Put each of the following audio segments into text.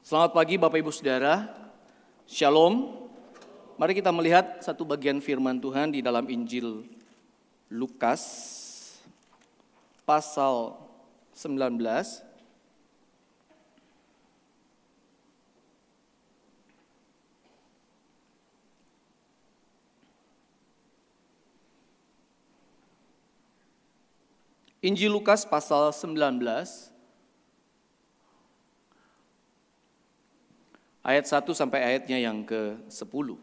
Selamat pagi Bapak Ibu Saudara, Shalom. Mari kita melihat satu bagian firman Tuhan di dalam Injil Lukas pasal 19. Injil Lukas pasal 19 ayat 1 sampai ayatnya yang ke-10.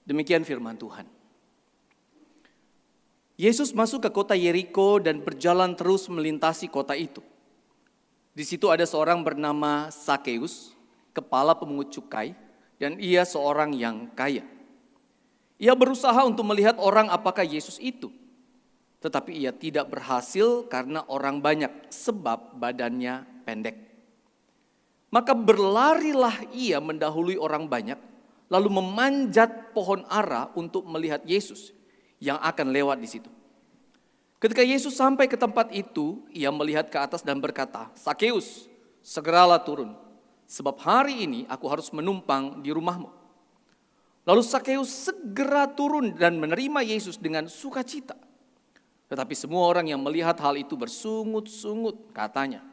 Demikian firman Tuhan. Yesus masuk ke kota Yeriko dan berjalan terus melintasi kota itu. Di situ ada seorang bernama Sakeus, kepala pemungut cukai, dan ia seorang yang kaya. Ia berusaha untuk melihat orang apakah Yesus itu. Tetapi ia tidak berhasil karena orang banyak, sebab badannya pendek. Maka berlarilah ia mendahului orang banyak, lalu memanjat pohon ara untuk melihat Yesus yang akan lewat di situ. Ketika Yesus sampai ke tempat itu, ia melihat ke atas dan berkata, "Sakeus, segeralah turun, sebab hari ini aku harus menumpang di rumahmu." Lalu Sakeus segera turun dan menerima Yesus dengan sukacita. Tetapi semua orang yang melihat hal itu bersungut-sungut, katanya,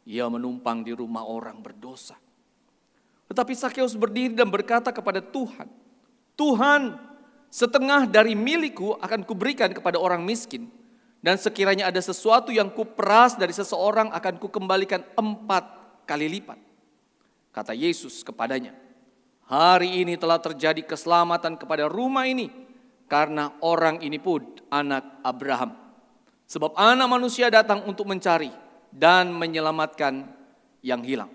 ia menumpang di rumah orang berdosa. Tetapi Sakeus berdiri dan berkata kepada Tuhan, "Tuhan, setengah dari milikku akan kuberikan kepada orang miskin. Dan sekiranya ada sesuatu yang kuperas dari seseorang akan kukembalikan 4 kali lipat." Kata Yesus kepadanya, "Hari ini telah terjadi keselamatan kepada rumah ini, karena orang ini pun anak Abraham. Sebab Anak Manusia datang untuk mencari dan menyelamatkan yang hilang."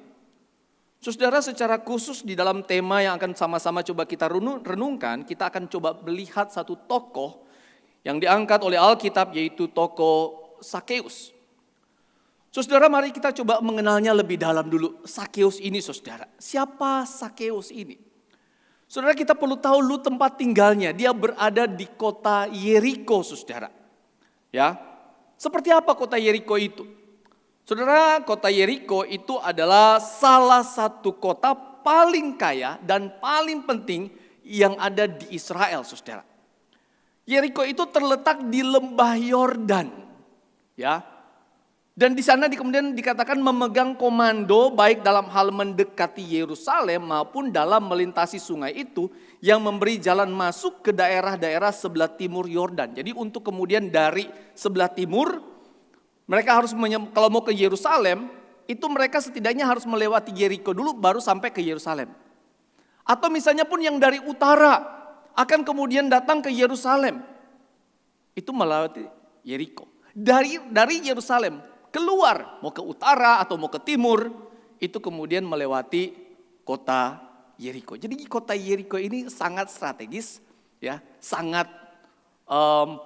Saudara, secara khusus di dalam tema yang akan sama-sama coba kita renungkan, kita akan coba melihat satu tokoh yang diangkat oleh Alkitab, yaitu tokoh Sakeus. Saudara, mari kita coba mengenalnya lebih dalam dulu. Sakeus ini, saudara, siapa Sakeus ini? Saudara, kita perlu tahu dulu tempat tinggalnya. Dia berada di kota Yeriko, saudara. Ya. Seperti apa kota Yeriko itu? Saudara, kota Yeriko itu adalah salah satu kota paling kaya dan paling penting yang ada di Israel, saudara. Yeriko itu terletak di lembah Yordan, ya. Dan di sana kemudian dikatakan memegang komando baik dalam hal mendekati Yerusalem maupun dalam melintasi sungai itu yang memberi jalan masuk ke daerah-daerah sebelah timur Yordan. Jadi untuk kemudian dari sebelah timur mereka harus kalau mau ke Yerusalem itu mereka setidaknya harus melewati Yeriko dulu baru sampai ke Yerusalem. Atau misalnya pun yang dari utara akan kemudian datang ke Yerusalem, itu melewati Yeriko. Dari Yerusalem keluar mau ke utara atau mau ke timur, itu kemudian melewati kota Yeriko. Jadi kota Yeriko ini sangat strategis, ya, sangat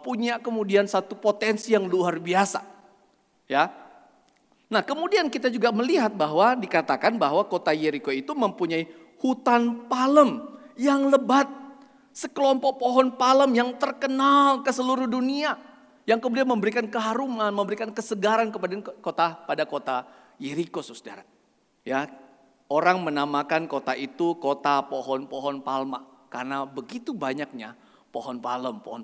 punya kemudian satu potensi yang luar biasa, ya. Nah, kemudian kita juga melihat bahwa dikatakan bahwa kota Yeriko itu mempunyai hutan palem yang lebat, sekelompok pohon palem yang terkenal ke seluruh dunia, yang kemudian memberikan keharuman, memberikan kesegaran pada kota Yeriko, saudara. Ya, orang menamakan kota itu kota pohon-pohon palma karena begitu banyaknya pohon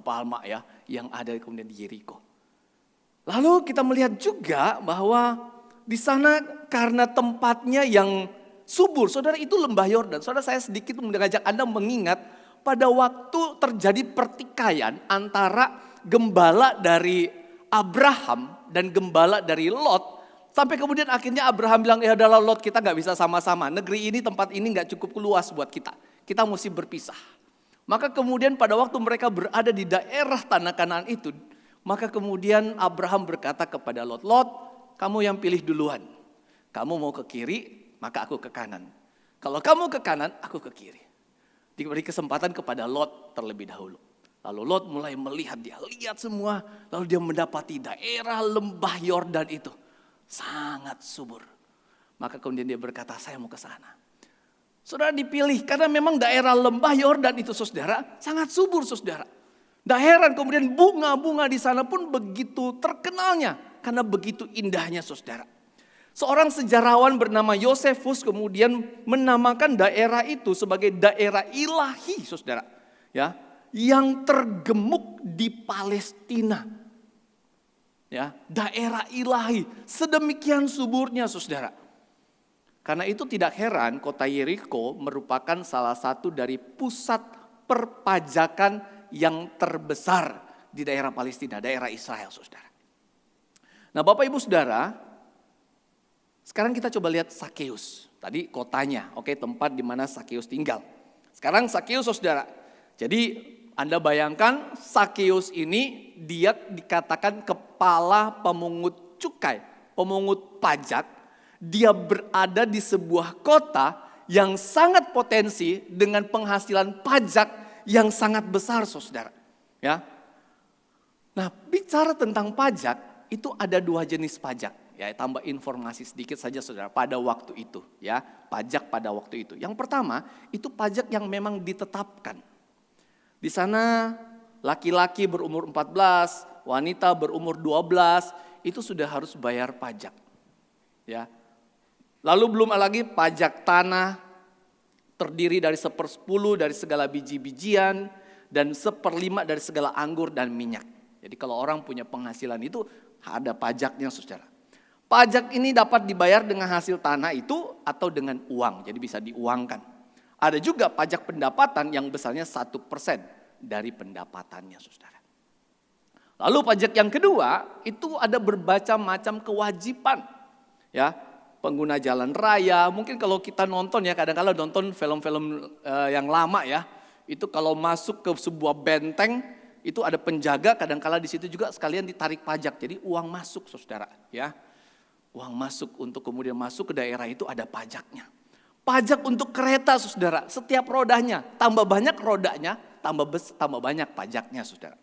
palma ya yang ada kemudian di Yeriko. Lalu kita melihat juga bahwa di sana karena tempatnya yang subur, saudara, itu lembah Yordan. Saudara, saya sedikit mengajak Anda mengingat pada waktu terjadi pertikaian antara gembala dari Abraham dan gembala dari Lot. Sampai kemudian akhirnya Abraham bilang, "Ya adalah Lot, kita gak bisa sama-sama. Negeri ini, tempat ini gak cukup luas buat kita. Kita mesti berpisah." Maka kemudian pada waktu mereka berada di daerah tanah Kanaan itu, maka kemudian Abraham berkata kepada Lot, "Lot, kamu yang pilih duluan. Kamu mau ke kiri, maka aku ke kanan. Kalau kamu ke kanan, aku ke kiri." Diberi kesempatan kepada Lot terlebih dahulu. Lalu Lot mulai melihat, dia lihat semua. Lalu dia mendapati daerah lembah Yordan itu sangat subur. Maka kemudian dia berkata, "Saya mau ke sana." Saudara, dipilih karena memang daerah lembah Yordan itu, saudara, sangat subur, saudara. Tidak heran kemudian bunga-bunga di sana pun begitu terkenalnya. Karena begitu indahnya saudara. Seorang sejarawan bernama Yosefus kemudian menamakan daerah itu sebagai daerah ilahi saudara. Ya, yang tergemuk di Palestina. Ya, daerah ilahi. Sedemikian suburnya saudara. Karena itu tidak heran kota Yeriko merupakan salah satu dari pusat perpajakan yang terbesar di daerah Palestina, daerah Israel saudara. Nah Bapak Ibu Saudara, sekarang kita coba lihat Sakeus. Tadi kotanya, oke, tempat di mana Sakeus tinggal. Sekarang Sakeus saudara. Jadi Anda bayangkan Sakeus ini dia dikatakan kepala pemungut cukai, pemungut pajak. Dia berada di sebuah kota yang sangat potensi dengan penghasilan pajak yang sangat besar saudara. Ya. Nah bicara tentang pajak, itu ada 2 jenis pajak. Ya, tambah informasi sedikit saja saudara pada waktu itu. Ya, pajak pada waktu itu. Yang pertama itu pajak yang memang ditetapkan. Di sana laki-laki berumur 14, wanita berumur 12 itu sudah harus bayar pajak. Ya. Lalu belum lagi pajak tanah terdiri dari 1/10 dari segala biji-bijian dan 1/5 dari segala anggur dan minyak. Jadi kalau orang punya penghasilan itu ada pajaknya saudara. Pajak ini dapat dibayar dengan hasil tanah itu atau dengan uang. Jadi bisa diuangkan. Ada juga pajak pendapatan yang besarnya 1% dari pendapatannya saudara. Lalu pajak yang kedua itu ada berbagai macam kewajiban. Ya, pengguna jalan raya. Mungkin kalau kita nonton ya, kadang-kadang nonton film-film yang lama ya. Itu kalau masuk ke sebuah benteng, itu ada penjaga, kadang-kala di situ juga sekalian ditarik pajak. Jadi uang masuk saudara ya. Uang masuk untuk kemudian masuk ke daerah itu ada pajaknya. Pajak untuk kereta saudara, setiap rodanya, tambah banyak rodanya, tambah banyak pajaknya saudara.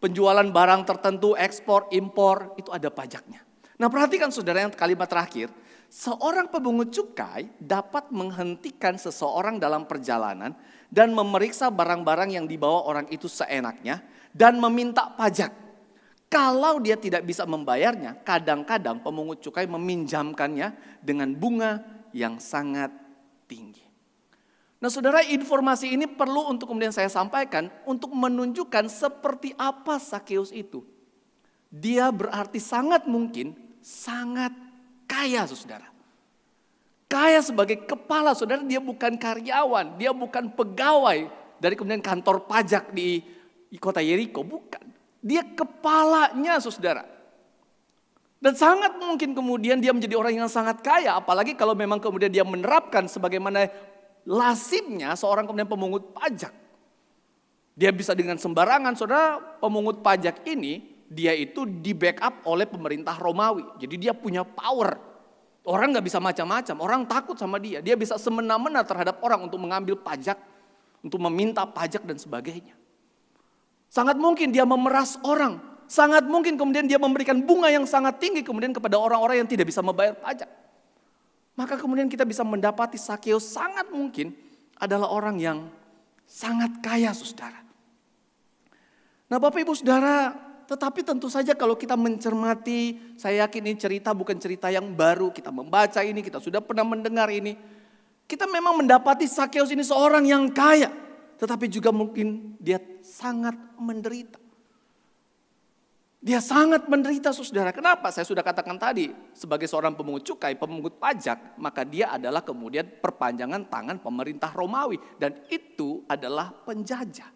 Penjualan barang tertentu, ekspor, impor, itu ada pajaknya. Nah perhatikan saudara yang kalimat terakhir, seorang pemungut cukai dapat menghentikan seseorang dalam perjalanan dan memeriksa barang-barang yang dibawa orang itu seenaknya dan meminta pajak. Kalau dia tidak bisa membayarnya, kadang-kadang pemungut cukai meminjamkannya dengan bunga yang sangat tinggi. Nah saudara, informasi ini perlu untuk kemudian saya sampaikan untuk menunjukkan seperti apa Sakeus itu. Dia berarti sangat mungkin sangat kaya saudara. Kaya sebagai kepala saudara, dia bukan karyawan, dia bukan pegawai dari kemudian kantor pajak di kota Yeriko, bukan. Dia kepalanya saudara. Dan sangat mungkin kemudian dia menjadi orang yang sangat kaya, apalagi kalau memang kemudian dia menerapkan sebagaimana lazimnya seorang kemudian pemungut pajak. Dia bisa dengan sembarangan saudara, pemungut pajak ini dia itu di backup oleh pemerintah Romawi. Jadi dia punya power. Orang gak bisa macam-macam, orang takut sama dia. Dia bisa semena-mena terhadap orang untuk mengambil pajak, untuk meminta pajak dan sebagainya. Sangat mungkin dia memeras orang. Sangat mungkin kemudian dia memberikan bunga yang sangat tinggi kemudian kepada orang-orang yang tidak bisa membayar pajak. Maka kemudian kita bisa mendapati Sakeus sangat mungkin adalah orang yang sangat kaya saudara. Nah Bapak Ibu Saudara, tetapi tentu saja kalau kita mencermati, saya yakin ini cerita bukan cerita yang baru. Kita membaca ini, kita sudah pernah mendengar ini. Kita memang mendapati Sakeus ini seorang yang kaya. Tetapi juga mungkin dia sangat menderita. Dia sangat menderita saudara. Kenapa? Saya sudah katakan tadi, sebagai seorang pemungut cukai, pemungut pajak, maka dia adalah kemudian perpanjangan tangan pemerintah Romawi. Dan itu adalah penjajah.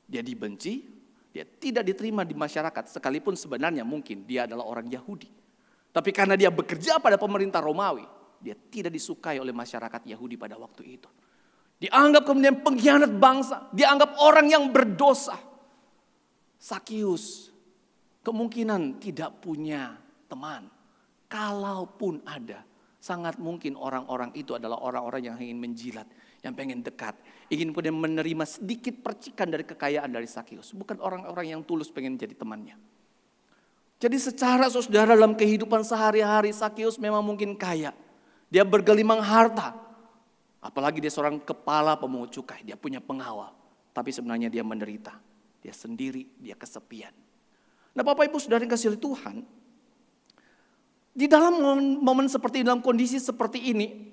Dia dibenci. Dia tidak diterima di masyarakat sekalipun sebenarnya mungkin dia adalah orang Yahudi. Tapi karena dia bekerja pada pemerintah Romawi, dia tidak disukai oleh masyarakat Yahudi pada waktu itu. Dianggap kemudian pengkhianat bangsa, dianggap orang yang berdosa. Sakeus kemungkinan tidak punya teman. Kalaupun ada, sangat mungkin orang-orang itu adalah orang-orang yang ingin menjilat, yang pengen dekat, ingin kemudian menerima sedikit percikan dari kekayaan dari Sakeus. Bukan orang-orang yang tulus pengen jadi temannya. Jadi secara saudara dalam kehidupan sehari-hari Sakeus memang mungkin kaya. Dia bergelimang harta. Apalagi dia seorang kepala pemungut cukai, dia punya pengawal. Tapi sebenarnya dia menderita. dia sendiri, dia kesepian. Nah Bapak Ibu Saudara yang kasih oleh Tuhan, di dalam momen seperti ini, dalam kondisi seperti ini,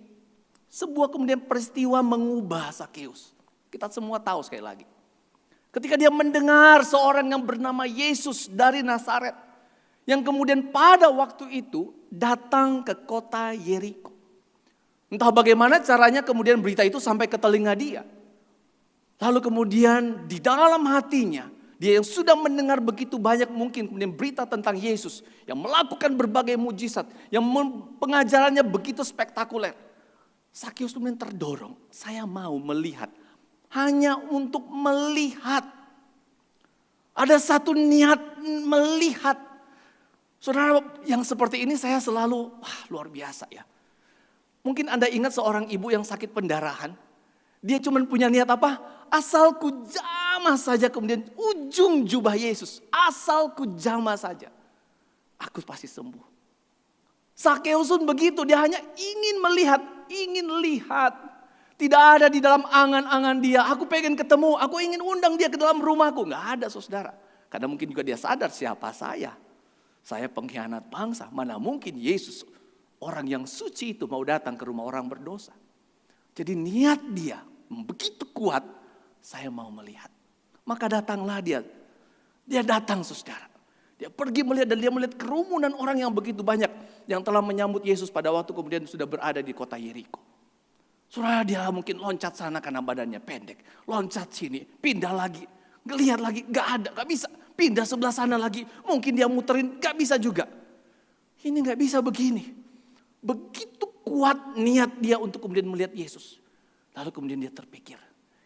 sebuah kemudian peristiwa mengubah Sakeus. Kita semua tahu sekali lagi. Ketika dia mendengar seorang yang bernama Yesus dari Nazaret, yang kemudian pada waktu itu datang ke kota Yeriko. Entah bagaimana caranya kemudian berita itu sampai ke telinga dia. Lalu kemudian di dalam hatinya, dia yang sudah mendengar begitu banyak mungkin kemudian berita tentang Yesus. Yang melakukan berbagai mujizat, yang pengajarannya begitu spektakuler. Sakeus kemudian terdorong, saya mau melihat. Hanya untuk melihat. Ada satu niat melihat. Saudara yang seperti ini saya selalu, luar biasa ya. Mungkin Anda ingat seorang ibu yang sakit pendarahan. Dia cuma punya niat apa? Asal ku jamah saja kemudian ujung jubah Yesus. Asal ku jamah saja. Aku pasti sembuh. Sakeus pun begitu. Dia hanya ingin melihat. Ingin lihat. Tidak ada di dalam angan-angan dia. Aku pengen ketemu. Aku ingin undang dia ke dalam rumahku. Nggak ada saudara. Karena mungkin juga dia sadar siapa saya. Saya pengkhianat bangsa. Mana mungkin Yesus, orang yang suci itu mau datang ke rumah orang berdosa. Jadi niat dia begitu kuat, saya mau melihat. Maka datanglah dia. Dia datang saudara. Dia pergi melihat dan dia melihat kerumunan orang yang begitu banyak. Yang telah menyambut Yesus pada waktu kemudian sudah berada di kota Yeriko. Saudara dia mungkin loncat sana karena badannya pendek. Loncat sini, pindah lagi. Lihat lagi, gak ada, gak bisa. Pindah sebelah sana lagi, mungkin dia muterin, gak bisa juga. Ini gak bisa begini. Begitu kuat niat dia untuk kemudian melihat Yesus. Lalu kemudian dia terpikir,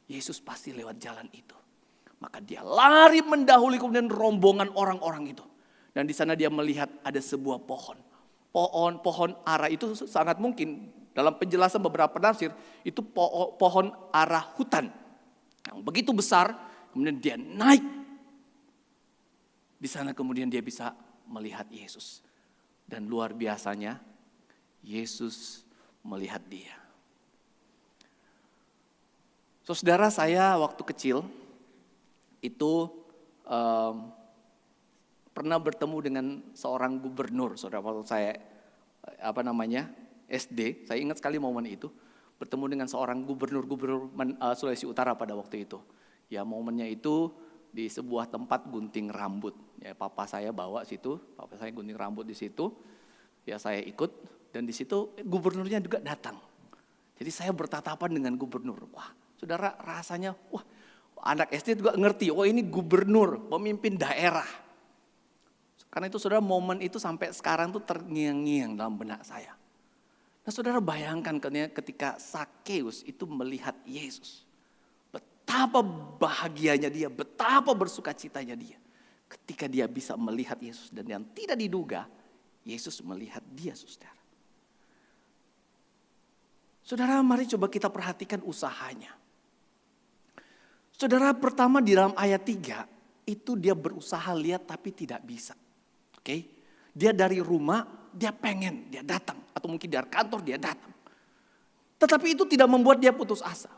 Yesus pasti lewat jalan itu. Maka dia lari mendahului kemudian rombongan orang-orang itu. Dan di sana dia melihat ada sebuah pohon. Pohon ara itu sangat mungkin dalam penjelasan beberapa penafsir itu pohon ara hutan. Yang begitu besar, kemudian dia naik. Di sana kemudian dia bisa melihat Yesus. Dan luar biasanya Yesus melihat dia. Saudara saya waktu kecil itu pernah bertemu dengan seorang gubernur. Saudara waktu saya SD, saya ingat sekali momen itu. Bertemu dengan seorang gubernur Sulawesi Utara pada waktu itu. Ya momennya itu di sebuah tempat gunting rambut. Ya papa saya bawa situ, papa saya gunting rambut di situ. Ya saya ikut dan di situ gubernurnya juga datang. Jadi saya bertatapan dengan gubernur. Wah, saudara rasanya, anak SD juga ngerti. Oh ini gubernur, pemimpin daerah. Karena itu saudara momen itu sampai sekarang tuh terngiang-ngiang dalam benak saya. Nah saudara bayangkan ketika Sakeus itu melihat Yesus. Betapa bahagianya dia, betapa bersukacitanya dia. Ketika dia bisa melihat Yesus dan yang tidak diduga, Yesus melihat dia saudara. Saudara mari coba kita perhatikan usahanya. Saudara pertama di dalam ayat 3 itu dia berusaha lihat tapi tidak bisa. Oke? Dia dari rumah dia pengen, dia datang. Atau mungkin dari kantor dia datang. Tetapi itu tidak membuat dia putus asa.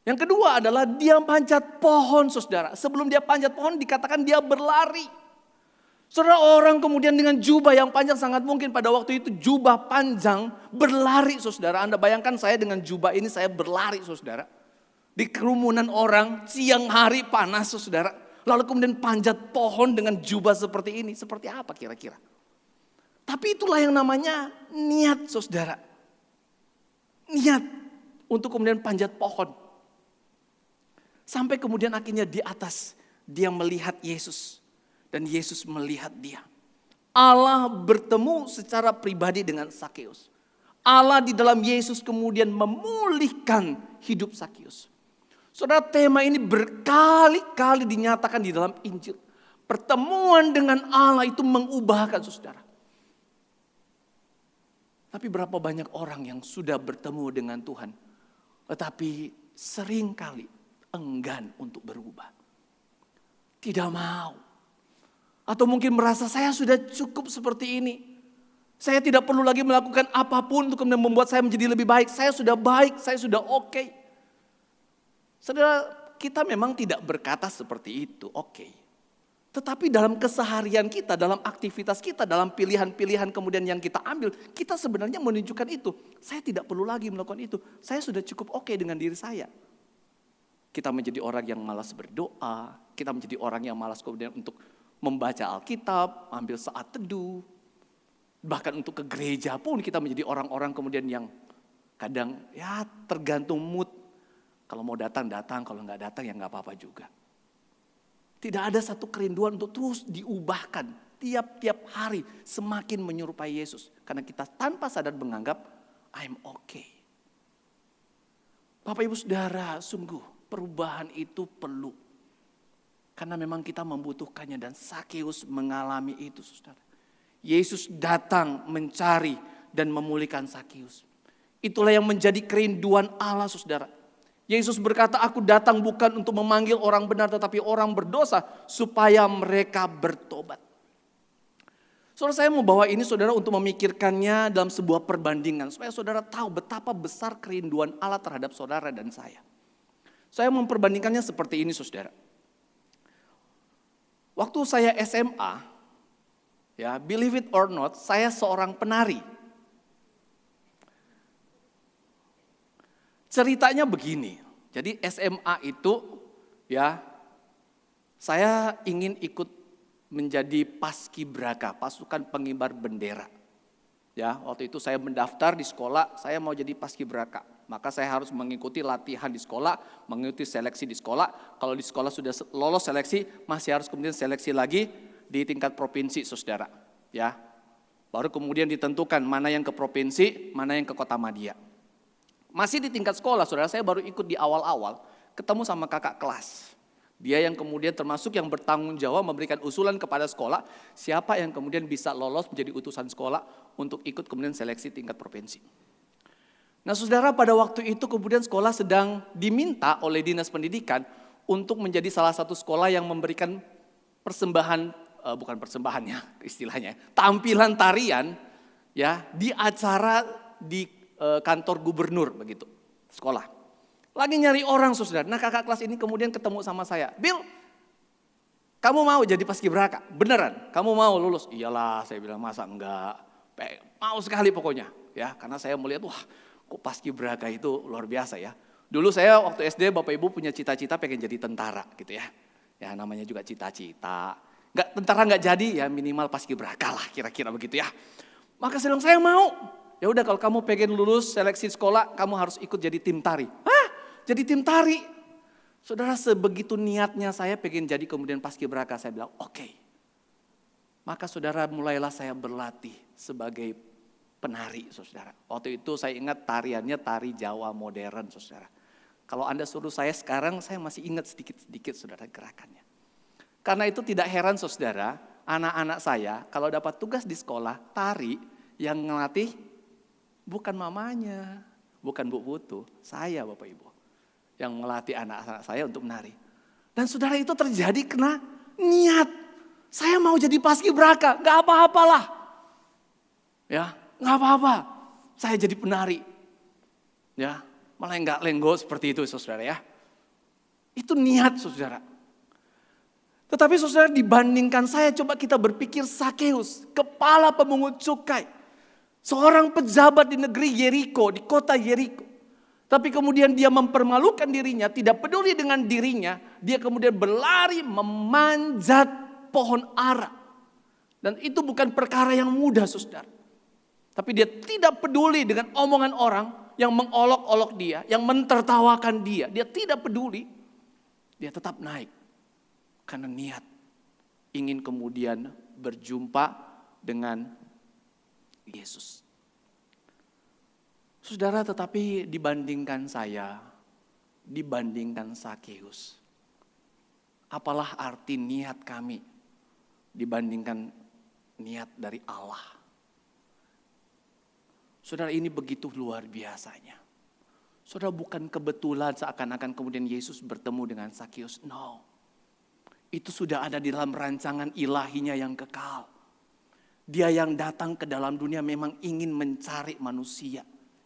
Yang kedua adalah dia panjat pohon saudara. Sebelum dia panjat pohon dikatakan dia berlari. Saudara orang kemudian dengan jubah yang panjang sangat mungkin pada waktu itu jubah panjang berlari saudara. Anda bayangkan saya dengan jubah ini saya berlari saudara. Di kerumunan orang siang hari panas saudara. Lalu kemudian panjat pohon dengan jubah seperti ini. Seperti apa kira-kira? Tapi itulah yang namanya niat saudara. Niat untuk kemudian panjat pohon. Sampai kemudian akhirnya di atas dia melihat Yesus. Dan Yesus melihat dia. Allah bertemu secara pribadi dengan Sakeus. Allah di dalam Yesus kemudian memulihkan hidup Sakeus. Saudara tema ini berkali-kali dinyatakan di dalam Injil. Pertemuan dengan Allah itu mengubahkan saudara. Tapi berapa banyak orang yang sudah bertemu dengan Tuhan. Tetapi seringkali enggan untuk berubah. Tidak mau. Atau mungkin merasa saya sudah cukup seperti ini. Saya tidak perlu lagi melakukan apapun untuk membuat saya menjadi lebih baik. Saya sudah baik, saya sudah oke. Saudara, kita memang tidak berkata seperti itu, oke. Tetapi dalam keseharian kita, dalam aktivitas kita, dalam pilihan-pilihan kemudian yang kita ambil, kita sebenarnya menunjukkan itu. Saya tidak perlu lagi melakukan itu, saya sudah cukup oke dengan diri saya. Kita menjadi orang yang malas berdoa, kita menjadi orang yang malas kemudian untuk membaca Alkitab, ambil saat teduh. Bahkan untuk ke gereja pun kita menjadi orang-orang kemudian yang kadang ya tergantung mood. Kalau mau datang, kalau nggak datang ya nggak apa-apa juga. Tidak ada satu kerinduan untuk terus diubahkan tiap-tiap hari semakin menyerupai Yesus. Karena kita tanpa sadar menganggap I'm okay. Bapak Ibu Saudara, sungguh perubahan itu perlu. Karena memang kita membutuhkannya dan Sakeus mengalami itu, Saudara. Yesus datang mencari dan memulihkan Sakeus. Itulah yang menjadi kerinduan Allah, Saudara. Yesus berkata, aku datang bukan untuk memanggil orang benar tetapi orang berdosa supaya mereka bertobat. Saudara, saya mau bawa ini saudara untuk memikirkannya dalam sebuah perbandingan. Supaya saudara tahu betapa besar kerinduan Allah terhadap saudara dan saya. Saya memperbandingkannya seperti ini saudara. Waktu saya SMA, ya believe it or not, saya seorang penari. Ceritanya begini, jadi SMA itu ya saya ingin ikut menjadi paskibraka, pasukan pengibar bendera. Ya, waktu itu saya mendaftar di sekolah, saya mau jadi paskibraka. Maka saya harus mengikuti latihan di sekolah, mengikuti seleksi di sekolah. Kalau di sekolah sudah lolos seleksi, masih harus kemudian seleksi lagi di tingkat provinsi, saudara. Ya, baru kemudian ditentukan mana yang ke provinsi, mana yang ke kota Madia. Masih di tingkat sekolah, saudara, saya baru ikut di awal-awal, ketemu sama kakak kelas. Dia yang kemudian termasuk yang bertanggung jawab memberikan usulan kepada sekolah, siapa yang kemudian bisa lolos menjadi utusan sekolah untuk ikut kemudian seleksi tingkat provinsi. Nah saudara, pada waktu itu kemudian sekolah sedang diminta oleh dinas pendidikan untuk menjadi salah satu sekolah yang memberikan persembahan, bukan persembahannya istilahnya, tampilan tarian ya di acara di kantor gubernur begitu, sekolah. Lagi nyari orang saudara. Nah kakak kelas ini kemudian ketemu sama saya. Bill, kamu mau jadi paskibraka? Beneran? Kamu mau lulus? Iyalah, saya bilang masa enggak. Mau sekali pokoknya. Ya, karena saya melihat wah kok paskibraka itu luar biasa ya. Dulu saya waktu SD Bapak Ibu punya cita-cita pengen jadi tentara gitu ya. Ya namanya juga cita-cita. Tentara nggak jadi ya minimal paskibraka lah kira-kira begitu ya. Maka saya bilang saya mau. Ya udah kalau kamu pengen lulus seleksi sekolah, kamu harus ikut jadi tim tari. Hah? Jadi tim tari? Saudara, sebegitu niatnya saya pengen jadi kemudian paskibraka, saya bilang oke. Maka saudara mulailah saya berlatih sebagai penari, saudara. Waktu itu saya ingat tariannya tari Jawa modern, saudara. Kalau Anda suruh saya sekarang, saya masih ingat sedikit-sedikit saudara gerakannya. Karena itu tidak heran saudara, anak-anak saya kalau dapat tugas di sekolah, tari yang ngelatih bukan mamanya, bukan Bu Putu, saya Bapak Ibu. Yang melatih anak-anak saya untuk menari. Dan saudara itu terjadi karena niat. Saya mau jadi paskibraka, gak apa-apalah. Ya, gak apa-apa. Saya jadi penari. Ya, melenggak-lenggok seperti itu saudara ya. Itu niat saudara. Tetapi saudara dibandingkan saya, coba kita berpikir Sakeus, kepala pemungut cukai. Seorang pejabat di negeri Yeriko, di kota Yeriko. Tapi kemudian dia mempermalukan dirinya, tidak peduli dengan dirinya. Dia kemudian berlari memanjat pohon ara. Dan itu bukan perkara yang mudah saudara. Tapi dia tidak peduli dengan omongan orang yang mengolok-olok dia, yang mentertawakan dia. Dia tidak peduli, dia tetap naik. Karena niat ingin kemudian berjumpa dengan Yesus. Saudara, tetapi dibandingkan saya, dibandingkan Sakeus, apalah arti niat kami dibandingkan niat dari Allah? Saudara, ini begitu luar biasanya. Saudara, bukan kebetulan seakan-akan kemudian Yesus bertemu dengan Sakeus. No, itu sudah ada di dalam rancangan ilahinya yang kekal. Dia yang datang ke dalam dunia memang ingin mencari manusia.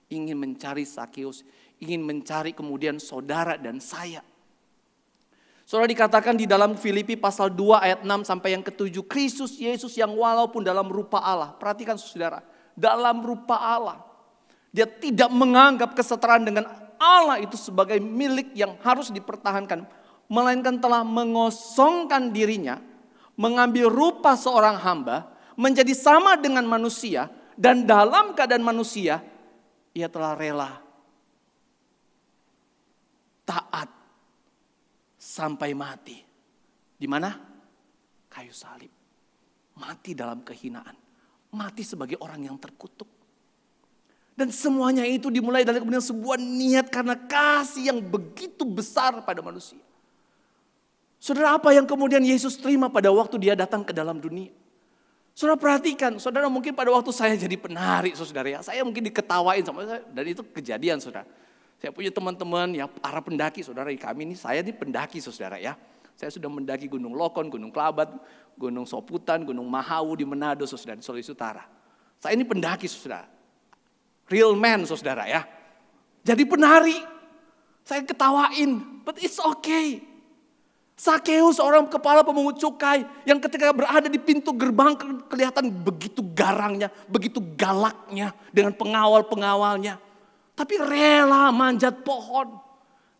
Ingin mencari Sakeus. Ingin mencari kemudian saudara dan saya. Saudara, dikatakan di dalam Filipi pasal 2 ayat 6 sampai yang ke-7. Kristus Yesus yang walaupun dalam rupa Allah. Perhatikan saudara, dalam rupa Allah. Dia tidak menganggap kesetaraan dengan Allah itu sebagai milik yang harus dipertahankan. Melainkan telah mengosongkan dirinya, mengambil rupa seorang hamba, menjadi sama dengan manusia, dan dalam keadaan manusia, ia telah rela taat sampai mati. Di mana? Kayu salib. Mati dalam kehinaan. Mati sebagai orang yang terkutuk. Dan semuanya itu dimulai dari kemudian sebuah niat karena kasih yang begitu besar pada manusia. Saudara, apa yang kemudian Yesus terima pada waktu dia datang ke dalam dunia? Saudara perhatikan, saudara mungkin pada waktu saya jadi penari, saudara ya, saya mungkin diketawain sama saya, dan itu kejadian saudara. Saya punya teman-teman yang para pendaki, saudara, kami ini, saya ini pendaki saudara ya. Saya sudah mendaki Gunung Lokon, Gunung Kelabat, Gunung Soputan, Gunung Mahawu di Manado saudara, di Sulawesi Utara. Saya ini pendaki saudara. Real man saudara ya. Jadi penari. Saya ketawain. But it's okay. Sakeus seorang kepala pemungut cukai. Yang ketika berada di pintu gerbang kelihatan begitu garangnya. Begitu galaknya. Dengan pengawal-pengawalnya. Tapi rela manjat pohon.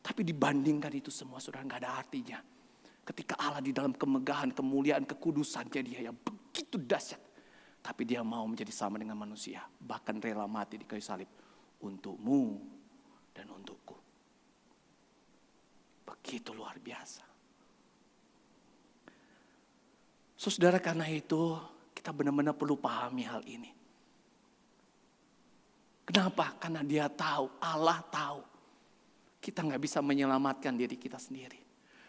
Tapi dibandingkan itu semua saudara gak ada artinya. Ketika Allah di dalam kemegahan, kemuliaan, kekudusannya dia yang begitu dahsyat. Tapi dia mau menjadi sama dengan manusia. Bahkan rela mati di kayu salib. Untukmu dan untukku. Begitu luar biasa. Saudara, karena itu kita benar-benar perlu pahami hal ini. Kenapa? Karena dia tahu, Allah tahu. Kita gak bisa menyelamatkan diri kita sendiri.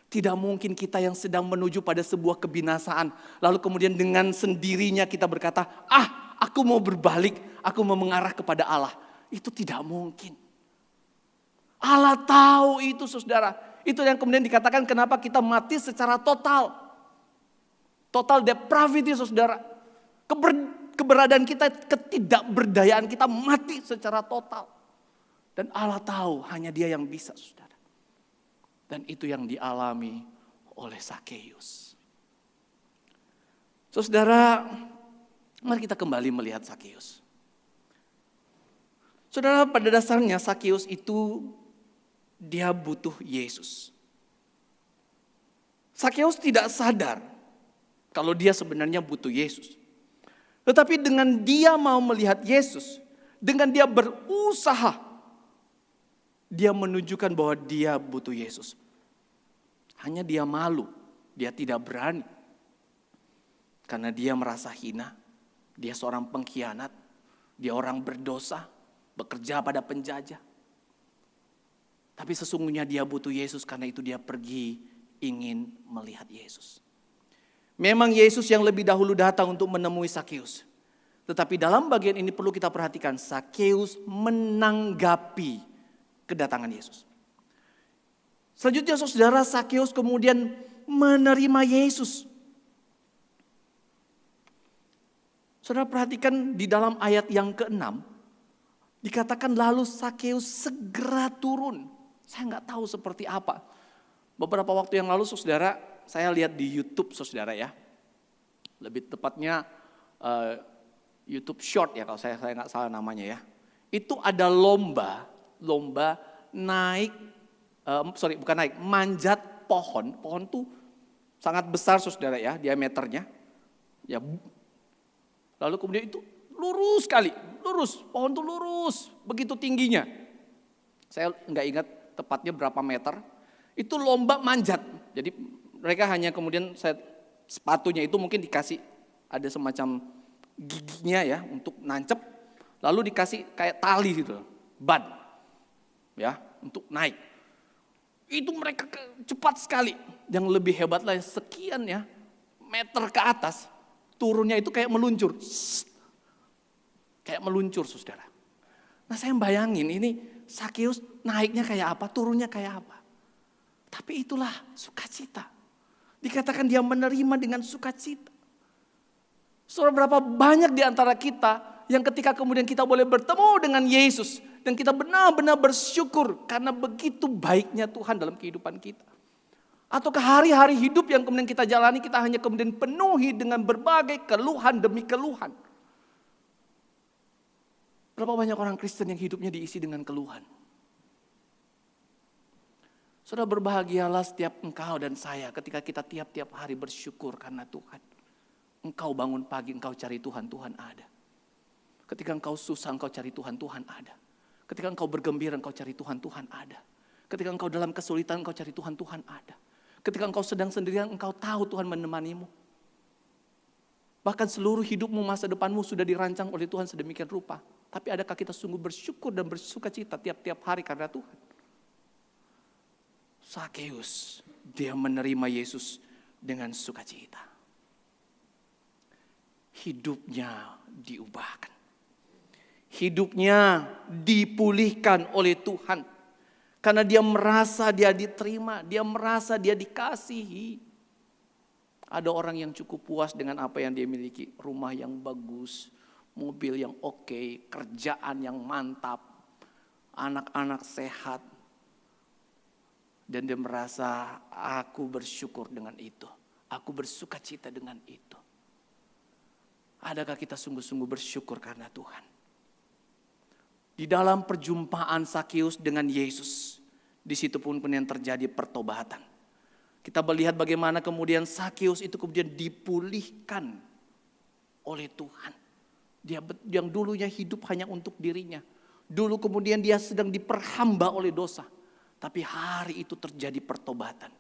Tidak mungkin kita yang sedang menuju pada sebuah kebinasaan. Lalu kemudian dengan sendirinya kita berkata, aku mau berbalik, aku mau mengarah kepada Allah. Itu tidak mungkin. Allah tahu itu saudara. Itu yang kemudian dikatakan kenapa kita mati secara total. Total depravity saudara. Keberadaan kita, ketidakberdayaan kita mati secara total. Dan Allah tahu hanya dia yang bisa saudara. Dan itu yang dialami oleh Sakeus. Saudara, mari kita kembali melihat Sakeus. Saudara, pada dasarnya Sakeus itu dia butuh Yesus. Sakeus tidak sadar kalau dia sebenarnya butuh Yesus. Tetapi dengan dia mau melihat Yesus, dengan dia berusaha, dia menunjukkan bahwa dia butuh Yesus. Hanya dia malu, dia tidak berani. Karena dia merasa hina, dia seorang pengkhianat, dia orang berdosa, bekerja pada penjajah. Tapi sesungguhnya dia butuh Yesus karena itu dia pergi ingin melihat Yesus. Memang Yesus yang lebih dahulu datang untuk menemui Sakeus. Tetapi dalam bagian ini perlu kita perhatikan, Sakeus menanggapi kedatangan Yesus. Selanjutnya saudara, Sakeus kemudian menerima Yesus. Saudara perhatikan di dalam ayat yang ke-6. Dikatakan lalu Sakeus segera turun. Saya gak tahu seperti apa. Beberapa waktu yang lalu saudara, saya lihat di YouTube saudara ya. Lebih tepatnya YouTube Short ya kalau saya gak salah namanya ya. Itu ada lomba naik, manjat pohon. Pohon tuh sangat besar saudara ya, diameternya. Ya, lalu kemudian itu lurus sekali, pohon tuh lurus, begitu tingginya. Saya nggak ingat tepatnya berapa meter. Itu lomba manjat. Jadi mereka hanya kemudian sepatunya itu mungkin dikasih ada semacam giginya ya untuk nancep. Lalu dikasih kayak tali gitu, ban ya untuk naik. Itu mereka cepat sekali. Yang lebih hebat lah sekian ya meter ke atas. Turunnya itu kayak meluncur. Kayak meluncur saudara. Nah saya bayangin ini Sakeus naiknya kayak apa, turunnya kayak apa. Tapi itulah sukacita. Dikatakan dia menerima dengan sukacita. Saudara, berapa banyak di antara kita yang ketika kemudian kita boleh bertemu dengan Yesus. Dan kita benar-benar bersyukur karena begitu baiknya Tuhan dalam kehidupan kita. Ataukah hari-hari hidup yang kemudian kita jalani kita hanya kemudian penuhi dengan berbagai keluhan demi keluhan. Berapa banyak orang Kristen yang hidupnya diisi dengan keluhan. Saudara, berbahagialah setiap engkau dan saya ketika kita tiap-tiap hari bersyukur karena Tuhan. Engkau bangun pagi, engkau cari Tuhan, Tuhan ada. Ketika engkau susah, engkau cari Tuhan, Tuhan ada. Ketika engkau bergembira, engkau cari Tuhan, Tuhan ada. Ketika engkau dalam kesulitan, engkau cari Tuhan, Tuhan ada. Ketika engkau sedang sendirian, engkau tahu Tuhan menemanimu. Bahkan seluruh hidupmu, masa depanmu sudah dirancang oleh Tuhan sedemikian rupa. Tapi adakah kita sungguh bersyukur dan bersuka cita tiap-tiap hari karena Tuhan? Sakeus, dia menerima Yesus dengan sukacita. Hidupnya diubahkan. Hidupnya dipulihkan oleh Tuhan. Karena dia merasa dia diterima, dia merasa dia dikasihi. Ada orang yang cukup puas dengan apa yang dia miliki. Rumah yang bagus, mobil yang oke, kerjaan yang mantap, anak-anak sehat. Dan dia merasa aku bersyukur dengan itu. Aku bersuka cita dengan itu. Adakah kita sungguh-sungguh bersyukur karena Tuhan? Di dalam perjumpaan Sakeus dengan Yesus, di situ pun kemudian terjadi pertobatan. Kita melihat bagaimana kemudian Sakeus itu kemudian dipulihkan oleh Tuhan. Dia yang dulunya hidup hanya untuk dirinya. Dulu kemudian dia sedang diperhamba oleh dosa. Tapi hari itu terjadi pertobatan.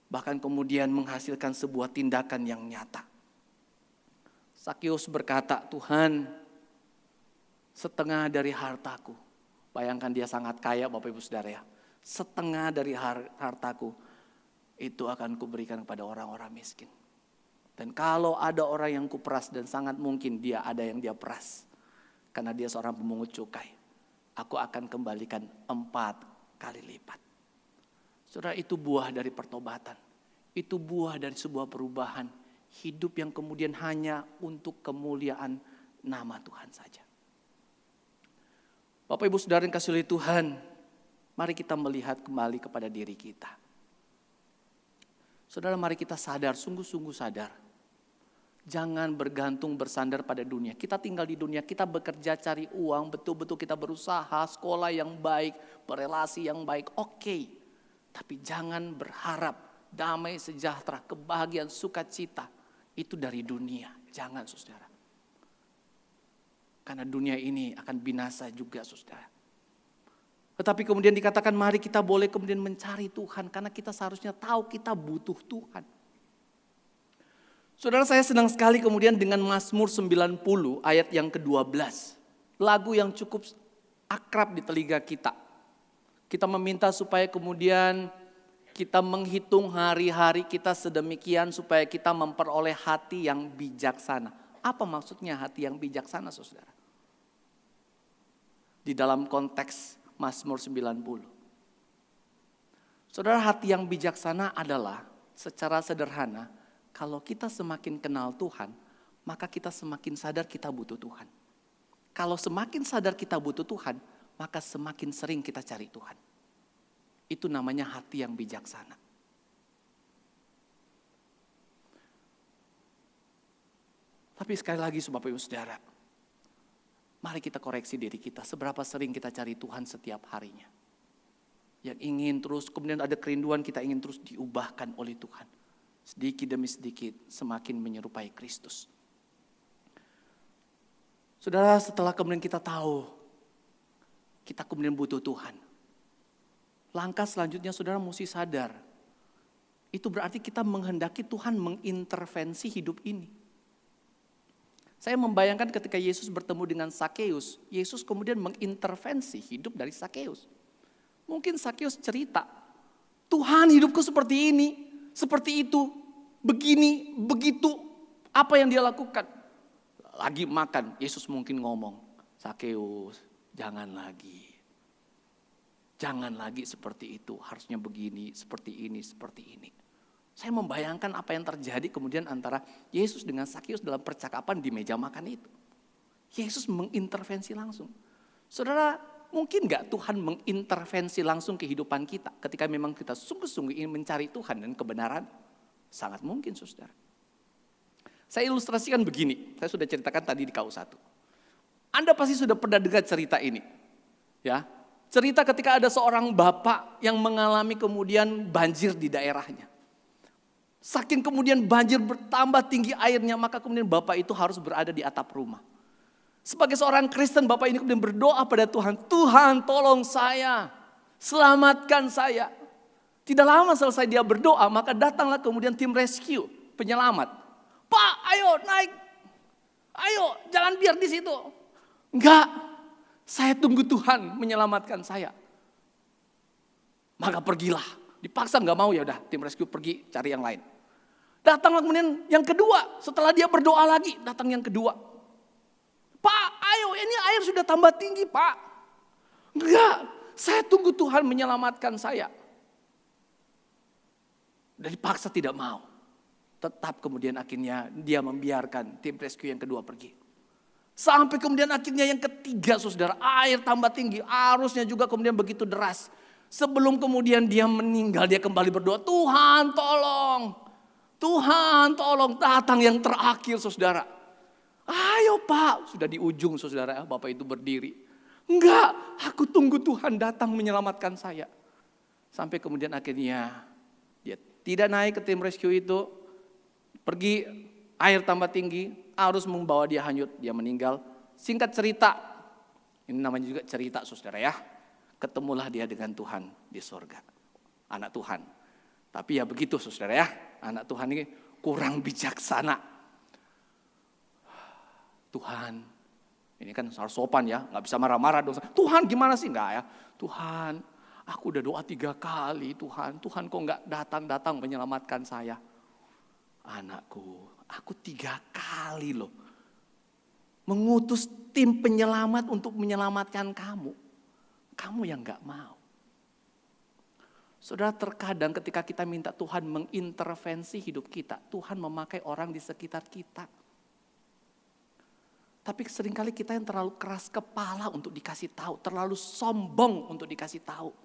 Bahkan kemudian menghasilkan sebuah tindakan yang nyata. Sakeus berkata, Tuhan, setengah dari hartaku. Bayangkan dia sangat kaya Bapak Ibu Saudara ya. Setengah dari hartaku itu akan kuberikan kepada orang-orang miskin. Dan kalau ada orang yang kuperas dan sangat mungkin dia ada yang dia peras. Karena dia seorang pemungut cukai. Aku akan kembalikan 4 kali lipat. Saudara, itu buah dari pertobatan. Itu buah dari sebuah perubahan. Hidup yang kemudian hanya untuk kemuliaan nama Tuhan saja. Bapak Ibu Saudara yang kasih oleh Tuhan, mari kita melihat kembali kepada diri kita. Saudara, mari kita sadar, sungguh-sungguh sadar. Jangan bergantung bersandar pada dunia. Kita tinggal di dunia, kita bekerja cari uang, betul-betul kita berusaha, sekolah yang baik, berelasi yang baik, oke. Tapi jangan berharap damai, sejahtera, kebahagiaan, sukacita itu dari dunia. Jangan, saudara. Karena dunia ini akan binasa juga, saudara. Tetapi kemudian dikatakan mari kita boleh kemudian mencari Tuhan. Karena kita seharusnya tahu kita butuh Tuhan. Saudara, saya senang sekali kemudian dengan Mazmur 90 ayat yang ke-12. Lagu yang cukup akrab di telinga kita. Kita meminta supaya kemudian kita menghitung hari-hari kita sedemikian supaya kita memperoleh hati yang bijaksana. Apa maksudnya hati yang bijaksana, saudara? Di dalam konteks Mazmur 90. Saudara, hati yang bijaksana adalah secara sederhana, kalau kita semakin kenal Tuhan, maka kita semakin sadar kita butuh Tuhan. Kalau semakin sadar kita butuh Tuhan, maka semakin sering kita cari Tuhan. Itu namanya hati yang bijaksana. Tapi sekali lagi Bapak Ibu Saudara, mari kita koreksi diri kita. Seberapa sering kita cari Tuhan setiap harinya. Yang ingin terus, kemudian ada kerinduan kita ingin terus diubahkan oleh Tuhan. Sedikit demi sedikit semakin menyerupai Kristus. Saudara, setelah kemudian kita tahu, kita kemudian butuh Tuhan. Langkah selanjutnya saudara mesti sadar. Itu berarti kita menghendaki Tuhan mengintervensi hidup ini. Saya membayangkan ketika Yesus bertemu dengan Sakeus, Yesus kemudian mengintervensi hidup dari Sakeus. Mungkin Sakeus cerita, Tuhan hidupku seperti ini, seperti itu, begini, begitu, apa yang dia lakukan. Lagi makan, Yesus mungkin ngomong, Sakeus jangan lagi. Jangan lagi seperti itu, harusnya begini, seperti ini, seperti ini. Saya membayangkan apa yang terjadi kemudian antara Yesus dengan Sakeus dalam percakapan di meja makan itu. Yesus mengintervensi langsung. Saudara, mungkin gak Tuhan mengintervensi langsung kehidupan kita ketika memang kita sungguh-sungguh ingin mencari Tuhan dan kebenaran? Sangat mungkin, saudara. Saya ilustrasikan begini, saya sudah ceritakan tadi di KU1. Anda pasti sudah pernah dengar cerita ini. Ya, cerita ketika ada seorang bapak yang mengalami kemudian banjir di daerahnya. Saking kemudian banjir bertambah tinggi airnya, maka kemudian bapak itu harus berada di atap rumah. Sebagai seorang Kristen, bapak ini kemudian berdoa pada Tuhan. Tuhan, tolong saya, selamatkan saya. Tidak lama selesai dia berdoa, maka datanglah kemudian tim rescue, penyelamat. Pak, ayo naik. Ayo, jangan biar di situ. Enggak, saya tunggu Tuhan menyelamatkan saya. Maka pergilah. Dipaksa nggak mau, ya udah tim rescue pergi cari yang lain. Datanglah kemudian yang kedua, setelah dia berdoa lagi, datang yang kedua. Pak, ayo ini air sudah tambah tinggi, Pak. Enggak, saya tunggu Tuhan menyelamatkan saya. Dan dipaksa tidak mau. Tetap kemudian akhirnya dia membiarkan tim rescue yang kedua pergi. Sampai kemudian akhirnya yang ketiga, saudara, air tambah tinggi, arusnya juga kemudian begitu deras. Sebelum kemudian dia meninggal, dia kembali berdoa, Tuhan tolong. Tuhan tolong, datang yang terakhir, saudara. Ayo Pak, sudah di ujung, saudara, bapak itu berdiri. Enggak, aku tunggu Tuhan datang menyelamatkan saya. Sampai kemudian akhirnya dia tidak naik ke tim rescue itu. Pergi, air tambah tinggi, arus membawa dia hanyut, dia meninggal. Singkat cerita, ini namanya juga cerita, saudara ya. Ketemulah dia dengan Tuhan di sorga. Anak Tuhan. Tapi ya begitu, saudara ya. Anak Tuhan ini kurang bijaksana. Tuhan, ini kan harus sopan ya. Gak bisa marah-marah dong. Tuhan gimana sih? Enggak ya. Tuhan, aku udah doa 3 kali Tuhan. Tuhan kok gak datang-datang menyelamatkan saya. Anakku, aku 3 kali loh. Mengutus tim penyelamat untuk menyelamatkan kamu. Kamu yang gak mau. Saudara, terkadang ketika kita minta Tuhan mengintervensi hidup kita, Tuhan memakai orang di sekitar kita. Tapi seringkali kita yang terlalu keras kepala untuk dikasih tahu, terlalu sombong untuk dikasih tahu.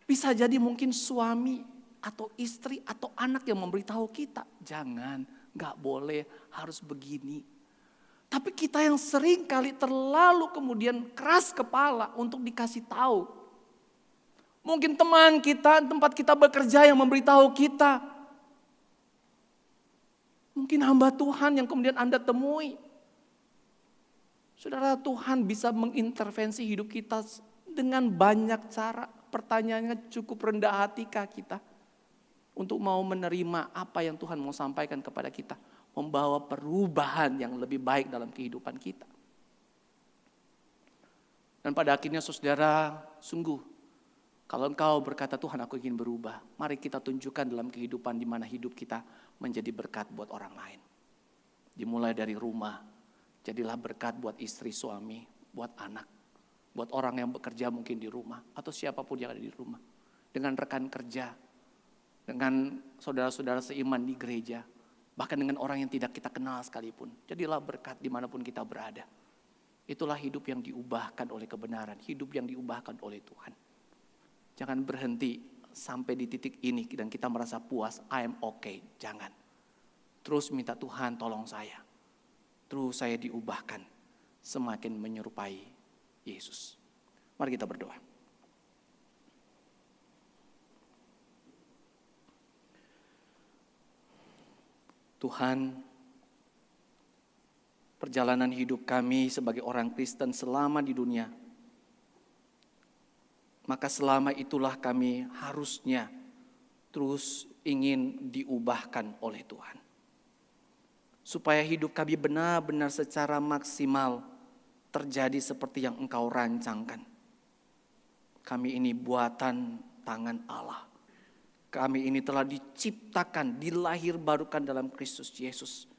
Bisa jadi mungkin suami atau istri atau anak yang memberitahu kita, jangan, gak boleh, harus begini. Tapi kita yang sering kali terlalu kemudian keras kepala untuk dikasih tahu. Mungkin teman kita, tempat kita bekerja yang memberitahu kita. Mungkin hamba Tuhan yang kemudian Anda temui. Saudara, Tuhan bisa mengintervensi hidup kita dengan banyak cara. Pertanyaannya cukup rendah hatikah kita untuk mau menerima apa yang Tuhan mau sampaikan kepada kita. Membawa perubahan yang lebih baik dalam kehidupan kita. Dan pada akhirnya saudara, sungguh kalau engkau berkata Tuhan aku ingin berubah, mari kita tunjukkan dalam kehidupan di mana hidup kita menjadi berkat buat orang lain. Dimulai dari rumah, jadilah berkat buat istri, suami, buat anak, buat orang yang bekerja mungkin di rumah atau siapapun yang ada di rumah. Dengan rekan kerja, dengan saudara-saudara seiman di gereja. Bahkan dengan orang yang tidak kita kenal sekalipun. Jadilah berkat dimanapun kita berada. Itulah hidup yang diubahkan oleh kebenaran. Hidup yang diubahkan oleh Tuhan. Jangan berhenti sampai di titik ini dan kita merasa puas. I am okay. Jangan. Terus minta Tuhan tolong saya. Terus saya diubahkan. Semakin menyerupai Yesus. Mari kita berdoa. Tuhan, perjalanan hidup kami sebagai orang Kristen selama di dunia, maka selama itulah kami harusnya terus ingin diubahkan oleh Tuhan. Supaya hidup kami benar-benar secara maksimal terjadi seperti yang Engkau rancangkan. Kami ini buatan tangan Allah. Kami ini telah diciptakan, dilahirbarukan dalam Kristus Yesus.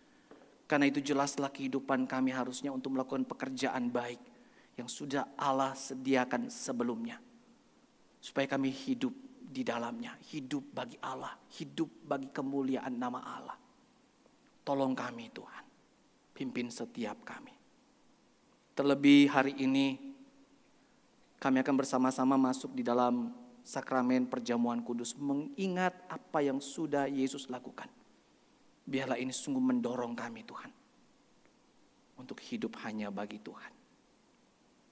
Karena itu jelaslah kehidupan kami harusnya untuk melakukan pekerjaan baik yang sudah Allah sediakan sebelumnya. Supaya kami hidup di dalamnya, hidup bagi Allah, hidup bagi kemuliaan nama Allah. Tolong kami Tuhan, pimpin setiap kami. Terlebih hari ini, kami akan bersama-sama masuk di dalam sakramen perjamuan kudus, mengingat apa yang sudah Yesus lakukan. Biarlah ini sungguh mendorong kami Tuhan, untuk hidup hanya bagi Tuhan.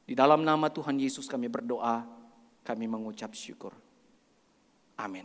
Di dalam nama Tuhan Yesus kami berdoa, kami mengucap syukur. Amin.